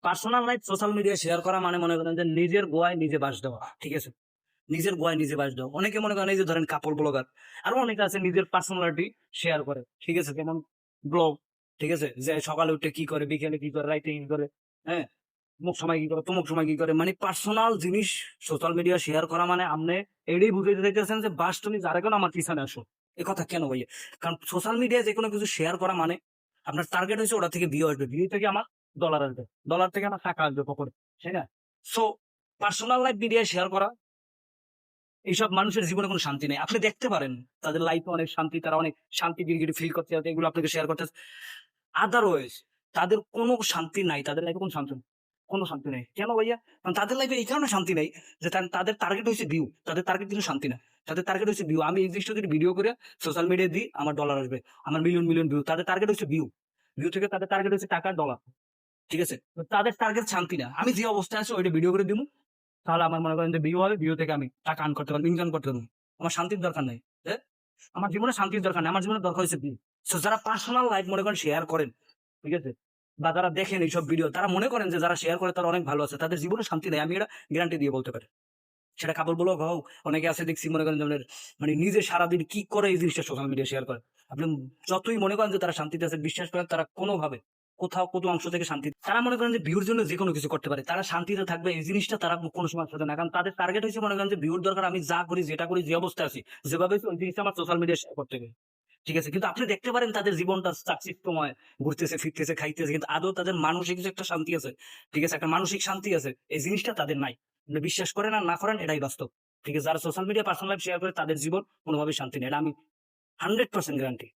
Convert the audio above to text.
Personal life social media share করা মানে মনে করেন যে নিজের গোয়ায় নিজে বাস দেওয়া, ঠিক আছে? নিজের গোয়ায় নিজে বাস দেওয়া। অনেকে মনে করেন এই যে ধরেন কাপড় ব্লগার, আরো অনেকে আছে নিজের পার্সোনালিটি শেয়ার করে, ঠিক আছে? যেমন ব্লগ, ঠিক আছে? যে সকালে উঠে কি করে, বিকেলে কি করে, রাইতে কি করে, হ্যাঁ, অমুক সময় কি করে, তমুক সময় কি করে, মানে পার্সোনাল জিনিস সোশ্যাল মিডিয়া শেয়ার করা মানে আপনি এটাই বুঝাইতে চাইতেছেন যে বাস তুমি যারা কেন আমার পিছনে আসো। এ কথা কেন ভাইয়া? কারণ সোশ্যাল মিডিয়ায় যে কোনো কিছু শেয়ার করা মানে আপনার টার্গেট হচ্ছে ওটা থেকে ভিউ আসবে, ভিউ থেকে আমার ডলার আসবে, ডলার থেকে আমার টাকা আসবে পকেটে, তাই না? So personal life media share করা, এইসব মানুষের জীবনে কোনো শান্তি নেই। আপনি দেখতে পারেন তাদের লাইফে অনেক শান্তি, তারা অনেক শান্তি গিরগিটি ফিল করতে যাচ্ছে, এগুলো আপনাকে শেয়ার করতে। আদারওয়াইজ তাদের কোনো শান্তি নাই, তাদের লাইফে কোনো শান্তি নেই, কোনো শান্তি নেই। কেন ভাইয়া? কারণ তাদের লাইফে এই কারণে শান্তি নেই যে তাদের টার্গেট হচ্ছে ভিউ, তাদের টার্গেট কিন্তু শান্তি না। তাদের টার্গেট হচ্ছে ভিউ। আমি এই জিনিসটা যদি ভিডিও করে সোশ্যাল মিডিয়ায় দিই, আমার ডলার আসবে, আমার মিলিয়ন মিলিয়ন ভিউ। তাদের টার্গেট হচ্ছে ভিউ, ভিউ থেকে তাদের টার্গেট হচ্ছে টাকা, ডলার, ঠিক আছে? তো তাদের টার্গেট শান্তি না। আমি যে অবস্থায় আছি ওইটা ভিডিও করে দিব, তাহলে আমার মনে করেন যে ভিউ হবে, ভিউ থেকে আমি টাকা আর্ন করতে পারবো, ইনকাম করতে পারবো। আমার শান্তির দরকার নাই। হ্যাঁ? আমার জীবনে শান্তির দরকার নেই, আমার জীবনে দরকার হচ্ছে ভিউ। সো যারা পার্সোনাল লাইফ মনে করেন শেয়ার করেন, ঠিক আছে? বা যারা দেখেন এইসব ভিডিও, তারা মনে করেন যে যারা শেয়ার করে তারা অনেক ভালো আছে, তাদের জীবনে শান্তি নেই। আমি এটা গ্যারান্টি দিয়ে বলতে পারি। সেটা কাপড় ব্লগ হোক, অনেকে আছে দেখছি মনে করেন যে মানে নিজে সারাদিন কি করে এই জিনিসটা সোশ্যাল মিডিয়া শেয়ার করে। আপনি যতই মনে করেন যে তারা শান্তিতে আছে, বিশ্বাস করেন তারা কোনোভাবে কোথাও কত অংশ থেকে শান্তি, তারা মনে করেন যে ভিউর জন্য যে কোনো কিছু করতে পারে, তারা শান্তিতে থাকবে এই জিনিসটা তারা কোনো সময় সাথে না। কারণ তাদের টার্গেট হচ্ছে মনে করেন যে ভিউর দরকার, আমি যা করি, যেটা করি, যে অবস্থায় আছি, যেভাবে আছি, ওই জিনিসটা আমার সোশ্যাল মিডিয়া শেয়ার করতে হবে, ঠিক আছে? কিন্তু আপনি দেখতে পারেন তাদের জীবনটা চাকচিক্যময়, ঘুরতেছে, ফিরতেছে, খাইতেছে, কিন্তু আদৌ তাদের মানসিক যে একটা শান্তি আছে, ঠিক আছে? একটা মানসিক শান্তি আছে, এই জিনিসটা তাদের নাই। আপনি বিশ্বাস করেন আর না করেন, এটাই বাস্তব, ঠিক আছে? যারা social media personal life share করে তাদের জীবন কোনোভাবেই শান্তি নেই, এটা আমি 100% গ্যারান্টি।